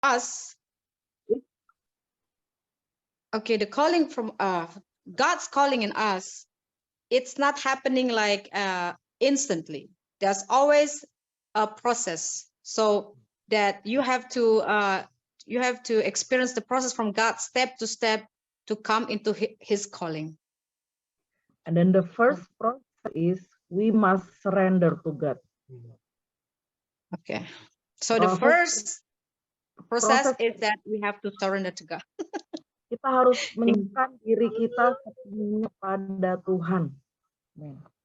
us, okay, the calling from God's calling in us, it's not happening like instantly. There's always a process, so that you have to experience the process from God step to step to come into his calling. And then the first process is we must surrender to God. Okay, so the first process is that we have to surrender to God. Kita harus menyerahkan diri kita sepenuhnya pada Tuhan.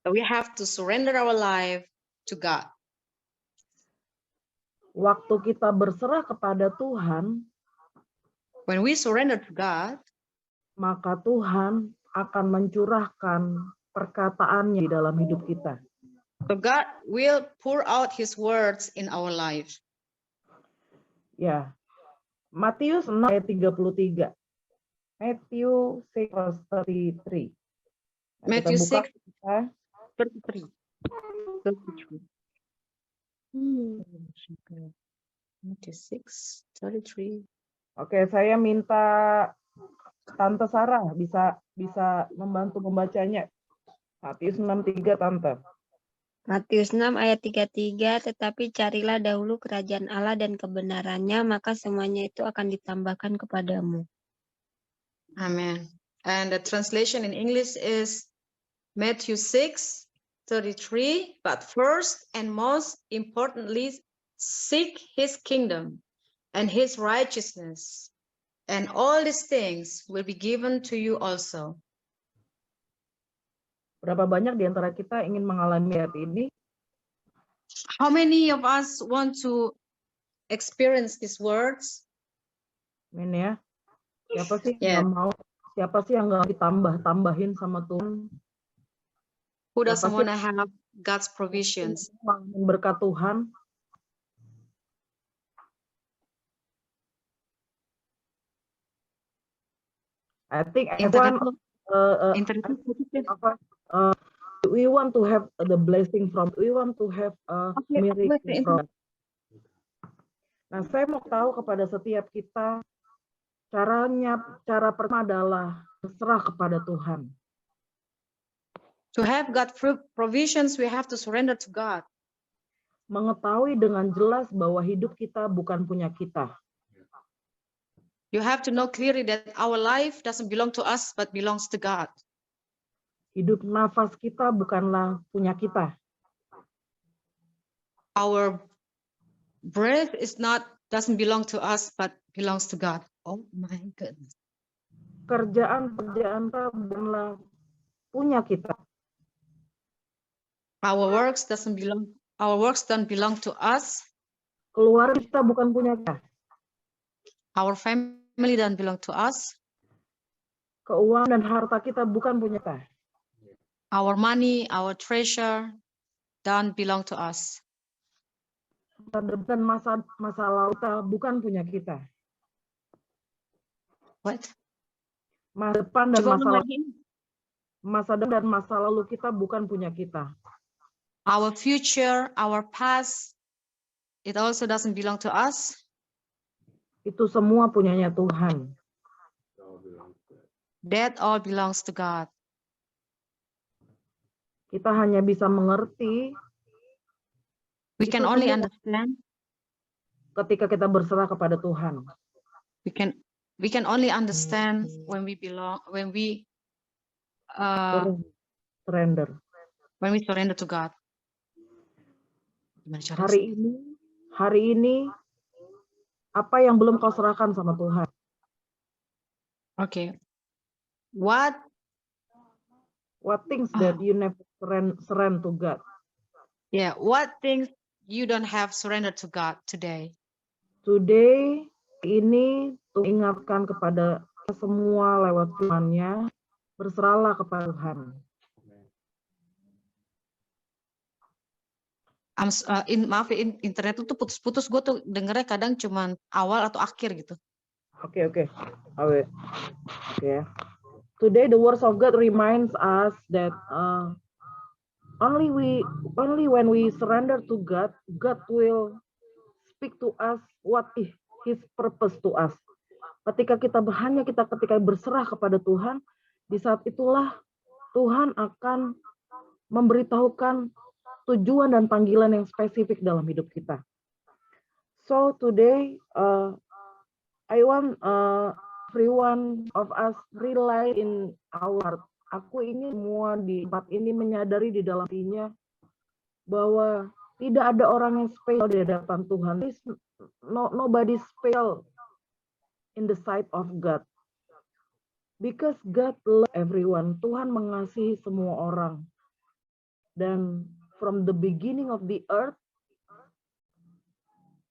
We have to surrender our life to God. Waktu kita berserah kepada Tuhan, when we surrender to God, maka Tuhan akan mencurahkan perkataannya di dalam hidup kita. So God will pour out His words in our life. Ya, Matius 6 ayat 33. Matthew 6 verse 33. Matthew 6 ya. 33. Matthew 6 33. Oke, saya minta Tante Sarah bisa membantu membacanya. Matius 6:3 Tante. Matius 6 ayat 33, tetapi carilah dahulu kerajaan Allah dan kebenarannya, maka semuanya itu akan ditambahkan kepadamu. Amen. And the translation in English is Matthew 6:33, but first and most importantly, seek his kingdom and his righteousness, and all these things will be given to you also. Berapa banyak di antara kita ingin mengalami ayat ini? How many of us want to experience these words? Amin ya. Siapa sih Yeah. yang mau? Siapa sih yang nggak ditambah-tambahin sama Tuhan? Who doesn't want to have God's provisions? Berkat Tuhan. I think everyone we want to have the blessing from, we want to have a miracle from. Nah, saya mau tahu kepada setiap kita, cara pertama adalah berserah kepada Tuhan. To have God provisions, we have to surrender to God. Mengetahui dengan jelas bahwa hidup kita bukan punya kita. You have to know clearly that our life doesn't belong to us, but belongs to God. Hidup nafas kita bukanlah punya kita. Our breath doesn't belong to us, but belongs to God. Oh my goodness. Kerjaan kita bukanlah punya kita. Our works don't belong to us. Keluarga kita bukan punya kita. Our family don't belong to us. Keuangan dan harta kita bukan punya kita. Our money, our treasure don't belong to us. Dan masa lalu kita bukan punya kita. What? Masa depan dan masa lalu kita bukan punya kita. Our future, our past, it also doesn't belong to us. Itu semua punyanya Tuhan. That all belongs to God. Kita hanya bisa mengerti. We can only understand ketika kita berserah kepada Tuhan. We can only understand when we surrender. When we surrender to God. Hari ini apa yang belum kau serahkan sama Tuhan? Okay. What things that you never surrender to God? Yeah, what things you don't have surrendered to God today? Today, ini ingatkan kepada semua lewat firman-Nya, berserahlah kepada Tuhan. Maaf, internet itu putus-putus, gue tuh dengernya kadang cuman awal atau akhir gitu. Oke. Today the words of God reminds us that only when we surrender to God, God will speak to us what His purpose to us. Ketika kita berserah kepada Tuhan, di saat itulah Tuhan akan memberitahukan tujuan dan panggilan yang spesifik dalam hidup kita. So today, I want every one of us rely in our heart. Aku ingin semua di tempat ini menyadari di dalam hatinya bahwa tidak ada orang yang spesial di hadapan Tuhan. Nobody special in the sight of God. Because God love everyone. Tuhan mengasihi semua orang. Dan from the beginning of the earth,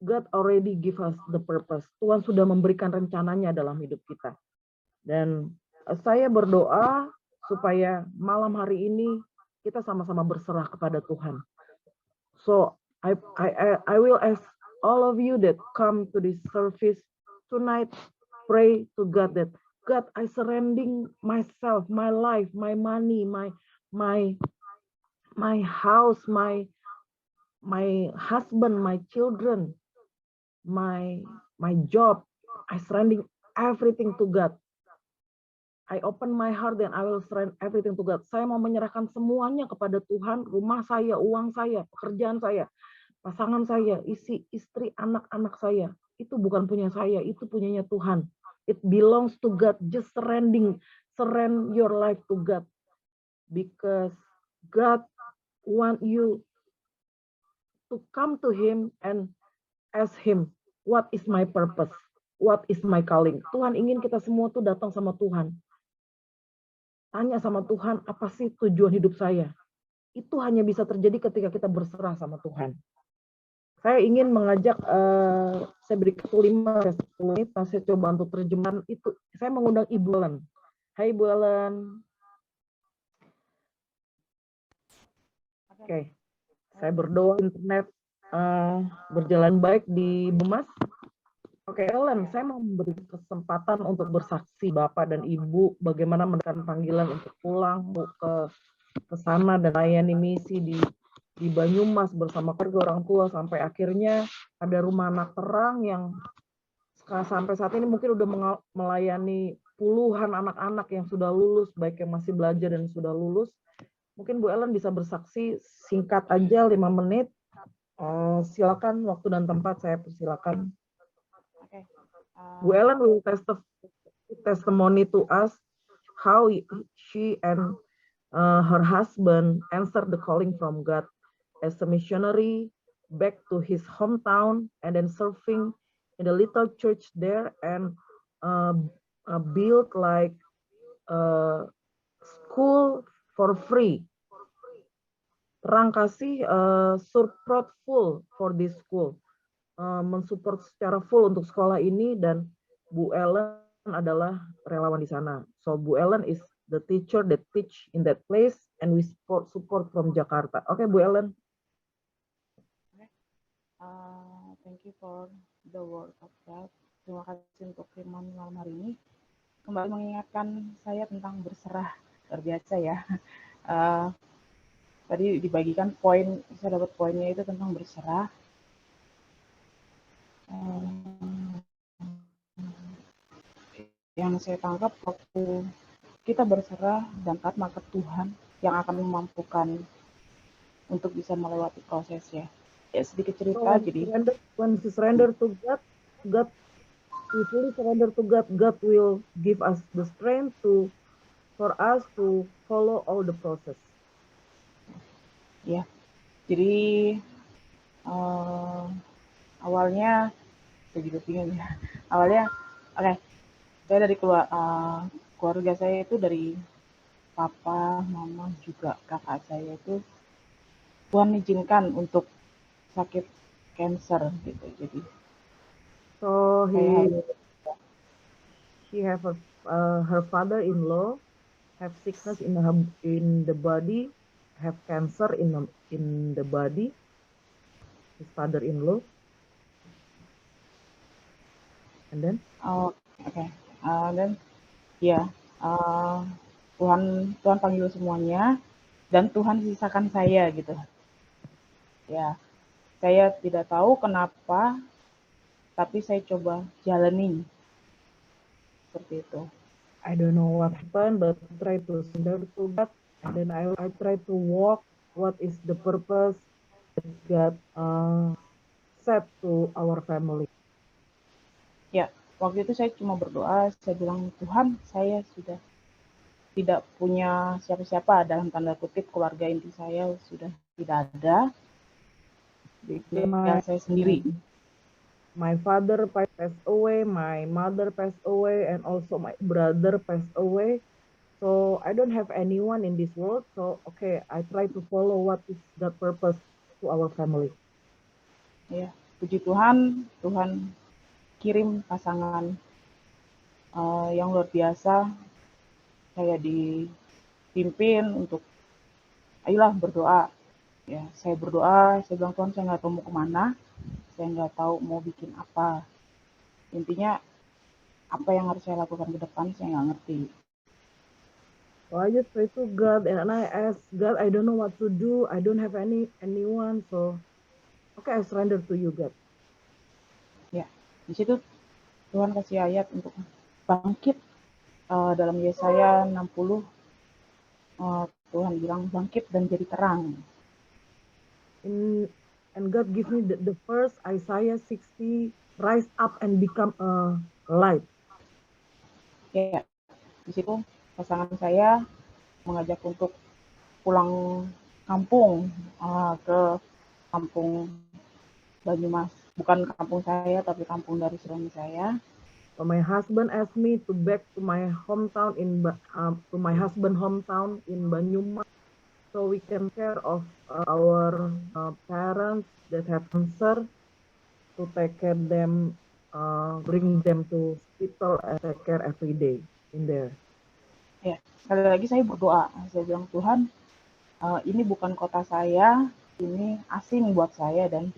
God already give us the purpose. Tuhan sudah memberikan rencananya dalam hidup kita. Dan saya berdoa supaya malam hari ini kita sama-sama berserah kepada Tuhan. So I will ask all of you that come to this service tonight, pray to God that God, I surrendering myself, my life, my money, my house, my husband, my children, my job. I surrendering everything to God. I open my heart and I will surrender everything to God. Saya mau menyerahkan semuanya kepada Tuhan, rumah saya, uang saya, pekerjaan saya, pasangan saya, istri, anak-anak saya. Itu bukan punya saya, itu punyanya Tuhan. It belongs to God. Just surrender your life to God. Because God want you to come to Him and ask Him, what is my purpose? What is my calling? Tuhan ingin kita semua tuh datang sama Tuhan. Tanya sama Tuhan, apa sih tujuan hidup saya? Itu hanya bisa terjadi ketika kita berserah sama Tuhan. Saya ingin mengajak, saya beri waktu 5-10 menit, saya coba untuk terjemahan itu. Saya mengundang Ibu Ellen. Hai Ibu Ellen. Oke, saya berdoa internet berjalan baik di Bumas. Oke, Ellen, saya mau memberi kesempatan untuk bersaksi Bapak dan Ibu bagaimana menekan panggilan untuk pulang ke sana dan layani misi di Banyumas bersama keluarga orang tua sampai akhirnya ada rumah anak terang yang sampai saat ini mungkin udah melayani puluhan anak-anak yang sudah lulus, baik yang masih belajar dan sudah lulus. Mungkin Bu Ellen bisa bersaksi singkat aja 5 menit. Silakan waktu dan tempat saya persilakan. Okay. Bu Ellen will testimony to us how she and her husband answered the calling from God as a missionary back to his hometown and then serving in a little church there and built like a school for free. Terang kasih support full for this school. Mensupport secara full untuk sekolah ini dan Bu Ellen adalah relawan di sana. So Bu Ellen is the teacher that teach in that place and we support from Jakarta. Oke, Bu Ellen. Thank you for the word of God. Terima kasih untuk firman malam hari ini. Kembali mengingatkan saya tentang berserah. Luar biasa ya. Tadi dibagikan poin, saya dapat poinnya itu tentang berserah. Yang saya tangkap waktu kita berserah dan taat, maka Tuhan yang akan memampukan untuk bisa melewati prosesnya. Ya, sedikit cerita. Jadi when we surrender to God, we fully surrender to God, God will give us the strength for us to follow all the process. Ya, jadi awalnya saya juga bingung ya. Awalnya, saya dari keluarga saya itu dari papa, mama, juga kakak saya itu Tuhan izinkan untuk sakit cancer gitu. Jadi so she have her father-in-law have sickness in the body, have cancer in the body, his father-in-law, and then dan ya Tuhan panggil semuanya dan Tuhan sisakan saya gitu ya. Saya tidak tahu kenapa tapi saya coba jalani seperti itu. I don't know what happened, but try to surrender to God, and then I try to walk what is the purpose that God set to our family. Ya, waktu itu saya cuma berdoa, saya bilang, Tuhan, saya sudah tidak punya siapa-siapa, dalam tanda kutip keluarga inti saya sudah tidak ada, tinggal saya sendiri. My father passed away, my mother passed away, and also my brother passed away. So I don't have anyone in this world. So okay, I try to follow what is the purpose to our family. Ya, puji Tuhan, Tuhan kirim pasangan yang luar biasa. Saya dipimpin untuk, ayolah berdoa. Ya, saya berdoa, saya bilang, Tuhan, saya nggak tahu mau kemana, saya nggak tahu mau bikin apa. Intinya, apa yang harus saya lakukan ke depan, saya nggak ngerti. So I just pray to God and I ask God, I don't know what to do. I don't have anyone. So okay, I surrender to you, God. Ya, di situ Tuhan kasih ayat untuk bangkit. Dalam Yesaya 60, Tuhan bilang bangkit dan jadi terang. And God give me the first Isaiah 60, rise up and become a light. Ya, di situ pasangan saya mengajak untuk pulang kampung, ke kampung Banyumas. Bukan kampung saya, tapi kampung dari suami saya. So my husband asked me to back to my hometown to my husband hometown in Banyumas, so we can care of our parents that have cancer, to take care them, bring them to hospital and take care every day in there. Ya, sekali lagi saya berdoa. Saya bilang, Tuhan, ini bukan kota saya, ini asing buat saya, dan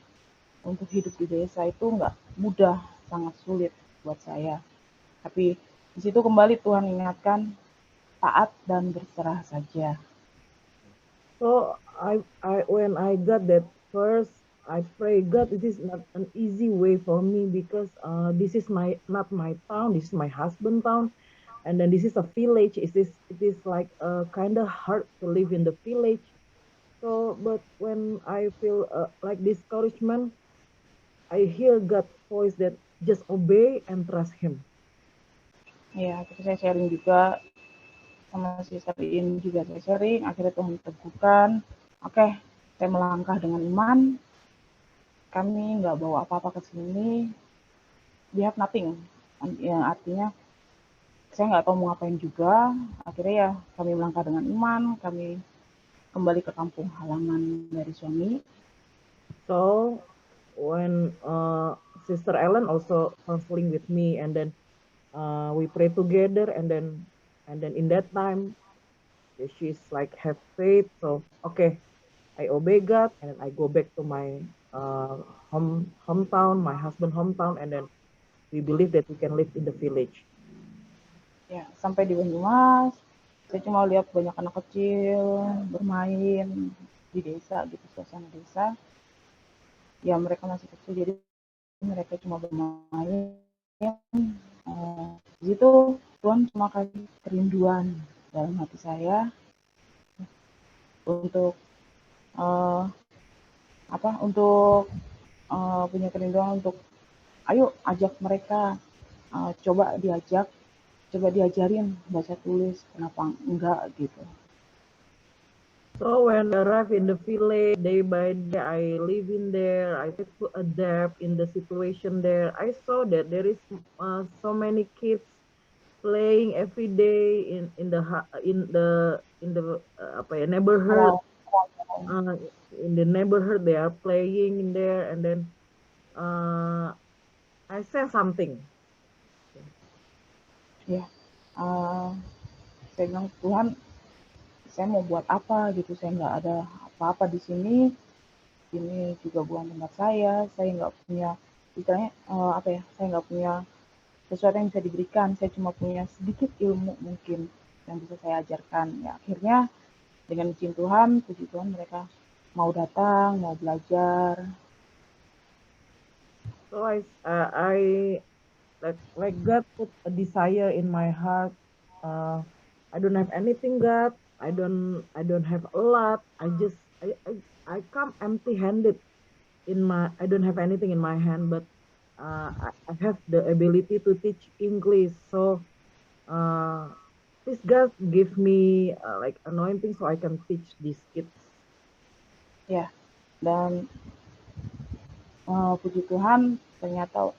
untuk hidup di desa itu nggak mudah, sangat sulit buat saya. Tapi di situ kembali Tuhan ingatkan, taat dan berserah saja. So when I got that first, I pray, God, this is not an easy way for me because this is not my town, this is my husband town, and then this is a village. It is like kind of hard to live in the village. So, but when I feel like discouragement, I hear God's voice that just obey and trust Him. Ya, terus saya sharing juga sama sister ini juga saya sharing, akhirnya Tuhan teguhkan, oke, saya melangkah dengan iman, kami nggak bawa apa-apa ke sini, we have nothing, yang artinya saya nggak tahu mau ngapain juga, akhirnya ya kami melangkah dengan iman, kami kembali ke kampung halaman dari suami. So when Sister Ellen also counseling with me, and then we pray together, and then in that time she's like have faith. So okay, I obey God, and I go back to my hometown, my husband hometown, and then we believe that we can live in the village. Ya, sampai di Banyumas, saya cuma lihat banyak anak kecil bermain di desa gitu, suasana desa. Ya mereka masih kecil, jadi mereka cuma bermain. Di situ Tuhan cuma kasih kerinduan dalam hati saya untuk punya kerinduan untuk ayo ajak mereka, coba diajarin baca tulis, kenapa enggak gitu. So when I arrive in the village, day by day, I live in there. I try to adapt in the situation there. I saw that there is so many kids playing every day in the neighborhood. In the neighborhood, they are playing in there, and then I say something. Ya, saya bilang, Tuhan, saya mau buat apa gitu, saya nggak ada apa-apa di sini. Ini juga bukan tempat saya nggak punya, istilahnya saya nggak punya sesuatu yang bisa diberikan, saya cuma punya sedikit ilmu mungkin yang bisa saya ajarkan. Ya akhirnya dengan izin Tuhan, puji Tuhan, mereka mau datang, mau belajar. So like God put a desire in my heart. I don't have anything, God. I don't have a lot. I come empty-handed I don't have anything in my hand, but I have the ability to teach English. So uh, please God give me like anointing so I can teach these kids. Ya, dan puji Tuhan, ternyata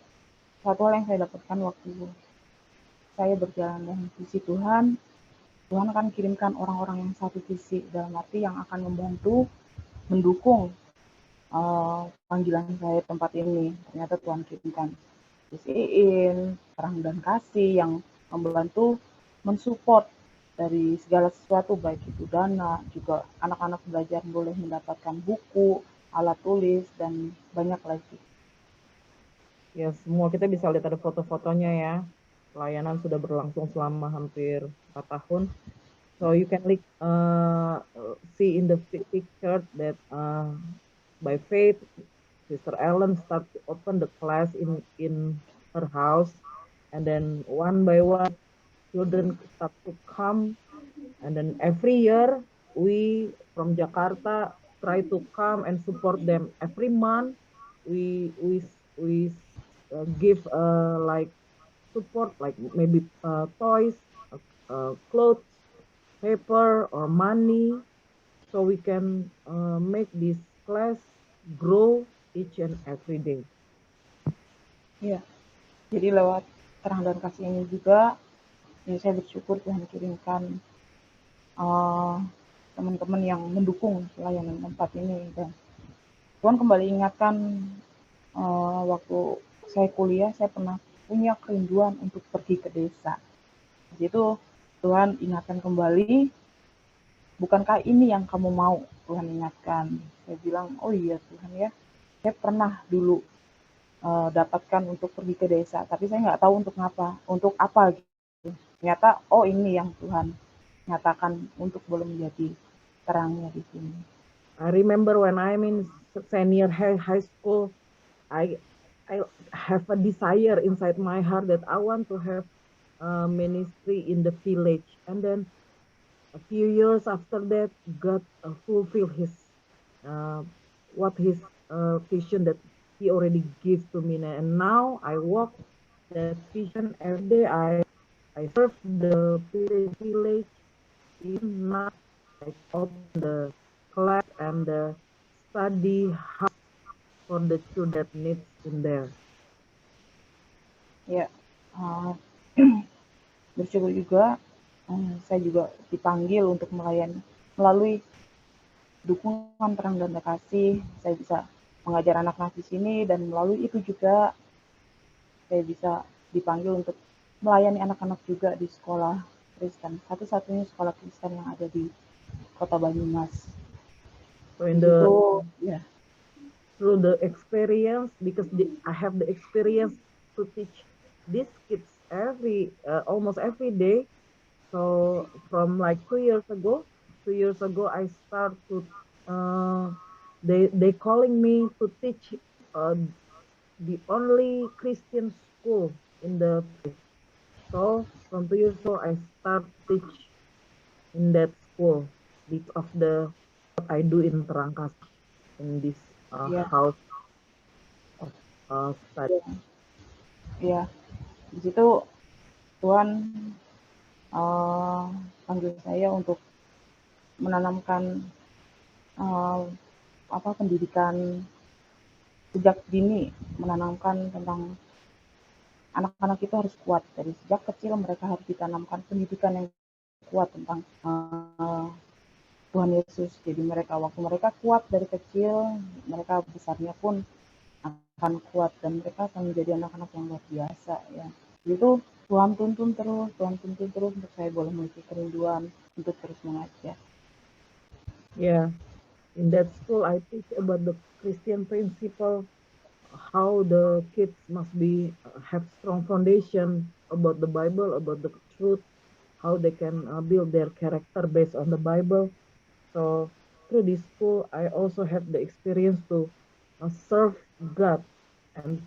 satu hal yang saya dapatkan waktu saya berjalan dengan visi Tuhan, Tuhan akan kirimkan orang-orang yang satu visi, dalam arti yang akan membantu, mendukung panggilan saya di tempat ini. Ternyata Tuhan kirimkan Gus Iin, Terang dan Kasih yang membantu mensupport dari segala sesuatu, baik itu dana, juga anak-anak belajar boleh mendapatkan buku, alat tulis, dan banyak lagi. Ya, semua kita bisa lihat ada foto-fotonya ya. Pelayanan sudah berlangsung selama hampir 4 tahun. So you can see in the picture that by faith, Sister Ellen start to open the class in her house, and then one by one, children start to come, and then every year we from Jakarta try to come and support them. Every month we give like support, like maybe toys, clothes, paper, or money, so we can make this class grow each and every day. Iya, jadi lewat Terang dan Kasih ini juga, ya saya bersyukur Tuhan kirimkan teman-teman yang mendukung pelayanan tempat ini, dan Tuhan kembali ingatkan waktu saya kuliah, saya pernah punya kerinduan untuk pergi ke desa. Di situ Tuhan ingatkan kembali, bukankah ini yang kamu mau? Tuhan ingatkan. Saya bilang, oh iya Tuhan ya, saya pernah dulu dapatkan untuk pergi ke desa, tapi saya nggak tahu untuk apa gitu. Ternyata, oh ini yang Tuhan nyatakan untuk boleh menjadi terangnya di sini. I remember when I'm in senior high school, I have a desire inside my heart that I want to have a ministry in the village. And then a few years after that, God fulfilled his vision that he already gave to me. And now I walk that vision every day. I serve the village in not like open the class and the study house for the children that needs in there. Ya, bersyukur juga saya juga dipanggil untuk melayani melalui dukungan Terang dan Kasih. Saya bisa mengajar anak-anak di sini, dan melalui itu juga saya bisa dipanggil untuk melayani anak-anak juga di sekolah Kristen, satu-satunya sekolah Kristen yang ada di Kota Banyumas. So through the experience, because I have the experience to teach these kids almost every day. So from like 2 years ago, I start to they calling me to teach the only Christian school in the place. So from 2 years ago, I start teach in that school because of what I do in Terang Kasih in this house of study. Ya, di situ Tuhan panggil saya untuk menanamkan pendidikan sejak dini, menanamkan tentang anak-anak itu harus kuat. Dari sejak kecil mereka harus ditanamkan pendidikan yang kuat tentang Tuhan Yesus. Jadi waktu mereka kuat dari kecil, mereka besarnya pun akan kuat, dan mereka akan menjadi anak-anak yang luar biasa ya. Itu Tuhan tuntun terus untuk saya boleh memiliki kerinduan untuk terus mengajar. Yeah, in that school I teach about the Christian principle, how the kids must have strong foundation about the Bible, about the truth, how they can build their character based on the Bible. So through this school, I also have the experience to serve God and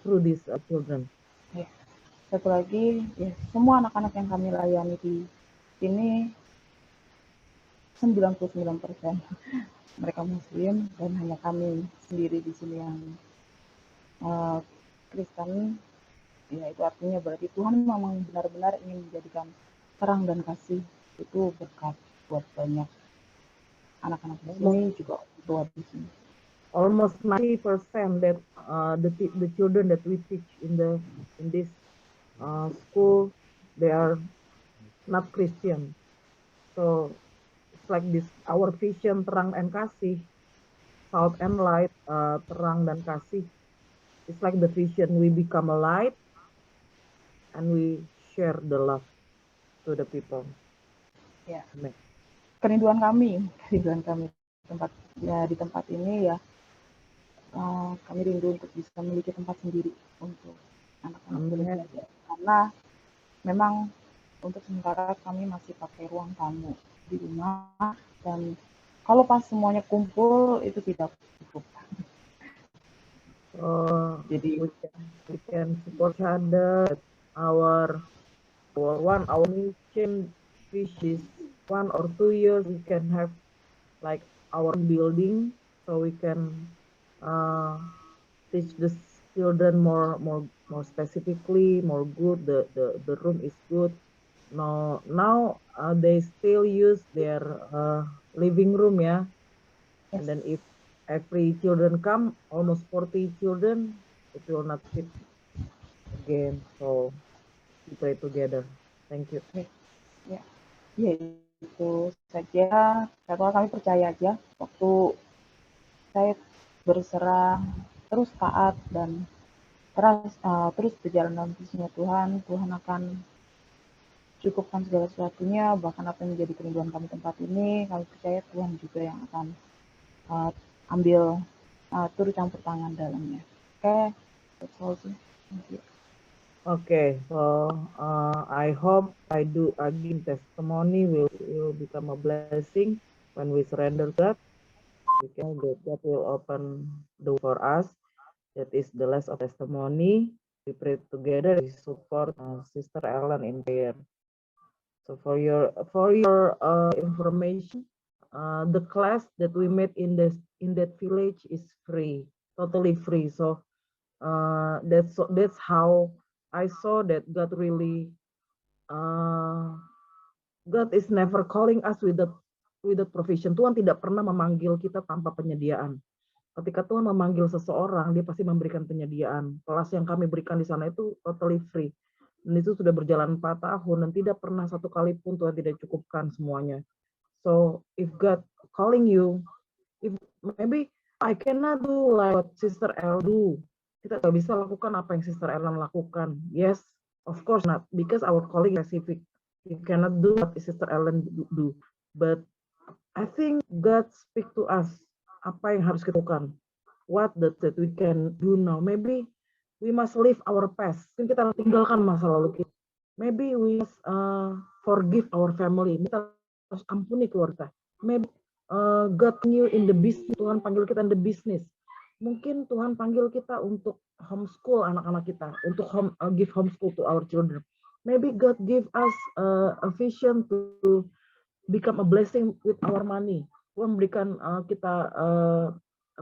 through these children. Ya. Satu lagi, ya, semua anak-anak yang kami layani di sini 99% mereka Muslim, dan hanya kami sendiri di sini yang Kristen. Ya, itu artinya berarti Tuhan memang benar-benar ingin menjadikan terang dan kasih itu berkat buat banyak anak-anak di sini, juga tua di sini. Almost 90% that the children that we teach in this school, they are not Christian. So it's like this, our vision terang and kasih, salt and light, terang dan kasih. It's like the vision, we become a light and we share the love to the people. Ya. Amen. Kerinduan kami di tempat ini ya, kami rindu untuk bisa memiliki tempat sendiri untuk anak-anak belajar, karena memang untuk sementara kami masih pakai ruang tamu di rumah, dan kalau pas semuanya kumpul itu tidak cukup. Jadi we can support each other. Our mission is 1 or 2 years we can have like our building, so we can teach the children more specifically, more good. The room is good. Now they still use their living room, yeah. yes. And then if every children come, almost 40 children, it will not fit again. So we pray together. Thank you. Ya, itu saja. Karena kami percaya aja, waktu saya berserah, terus taat, dan terus berjalan dalam visinya Tuhan, Tuhan akan cukupkan segala sesuatunya. Bahkan apa yang menjadi kerinduan kami tempat ini, kami percaya Tuhan juga yang akan ambil turut campur tangan dalamnya. Oke, that's all sih. Thank you. Okay, so I hope I give testimony will become a blessing when we surrender God. Because God will open the door for us. That is the last of testimony. We pray together. We support Sister Ellen in prayer. So for your information, the class that we met in that village is free, totally free. So that's how I saw that God really, God is never calling us with the provision. Tuhan tidak pernah memanggil kita tanpa penyediaan. Ketika Tuhan memanggil seseorang, dia pasti memberikan penyediaan. Kelas yang kami berikan di sana itu totally free. Dan itu sudah berjalan 4 tahun dan tidak pernah satu kali pun Tuhan tidak cukupkan semuanya. So if God calling you, if maybe I cannot do like what Sister El do. Kita nggak bisa lakukan apa yang Sister Ellen lakukan. Yes, of course not, because our calling is specific. You cannot do what Sister Ellen do. But I think God speak to us. Apa yang harus kita lakukan? What that we can do now? Maybe we must leave our past. Mungkin kita tinggalkan masa lalu kita. Maybe we must forgive our family. Kita harus ampuni keluarga. Maybe God knew in the business. Tuhan panggil kita in the business. Mungkin Tuhan panggil kita untuk homeschool anak-anak kita, untuk give homeschool to our children. Maybe God give us a vision to become a blessing with our money. Tuhan memberikan kita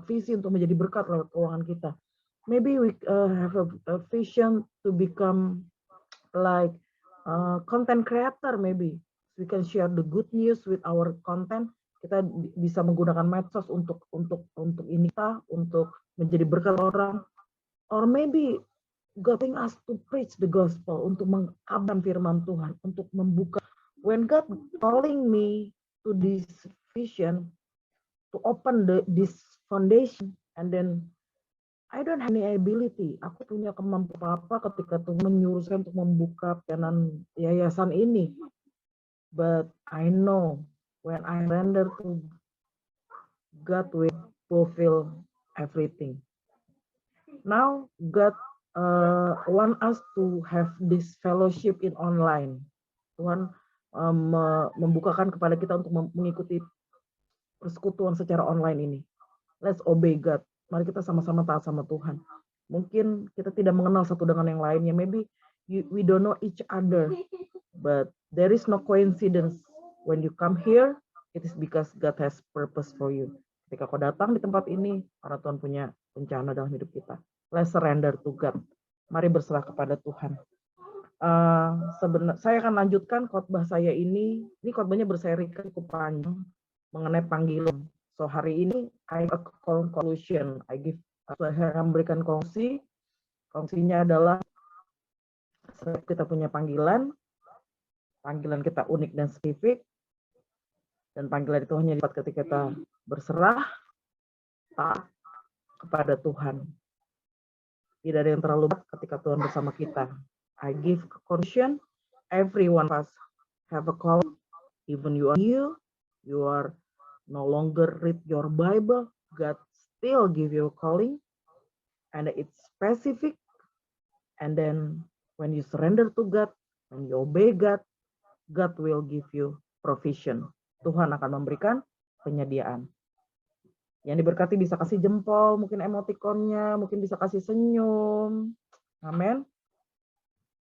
visi untuk menjadi berkat lewat keuangan kita. Maybe we have a vision to become like content creator. Maybe we can share the good news with our content. Kita bisa menggunakan medsos untuk ini kita, untuk menjadi berkat orang. Or maybe God asking us to preach the gospel, untuk mengabarkan firman Tuhan, untuk membuka. When God calling me to this vision, to open this foundation, and then I don't have any ability. Aku punya kemampuan apa ketika Tuhan menyuruh saya untuk membuka penan yayasan ini. But I know when I surrender to God will fulfill everything. Now God want us to have this fellowship in online. Tuhan membukakan kepada kita untuk mengikuti persekutuan secara online ini. Let's obey God. Mari kita sama-sama taat sama Tuhan. Mungkin kita tidak mengenal satu dengan yang lainnya. Maybe we don't know each other, but there is no coincidence. When you come here, it is because God has purpose for you. Ketika kau datang di tempat ini, karena Tuhan punya rencana dalam hidup kita. Let's surrender to God. Mari berserah kepada Tuhan. Saya akan lanjutkan khotbah saya ini khotbahnya berseri cukup panjang mengenai panggilan. So hari ini I have a conclusion. Saya akan memberikan kongsinya adalah kita punya panggilan kita unik dan spesifik, dan panggilan itu hanya dapat ketika kita berserah taat kepada Tuhan. Tidak ada yang terlalu berat ketika Tuhan bersama kita. I give conclusion, every one of us have a call, even you are new, you are no longer read your Bible, God still give you a calling, and it's specific, and then when you surrender to God, when you obey God, God will give you provision. Tuhan akan memberikan penyediaan. Yang diberkati bisa kasih jempol, mungkin emotikonnya, mungkin bisa kasih senyum. Amin.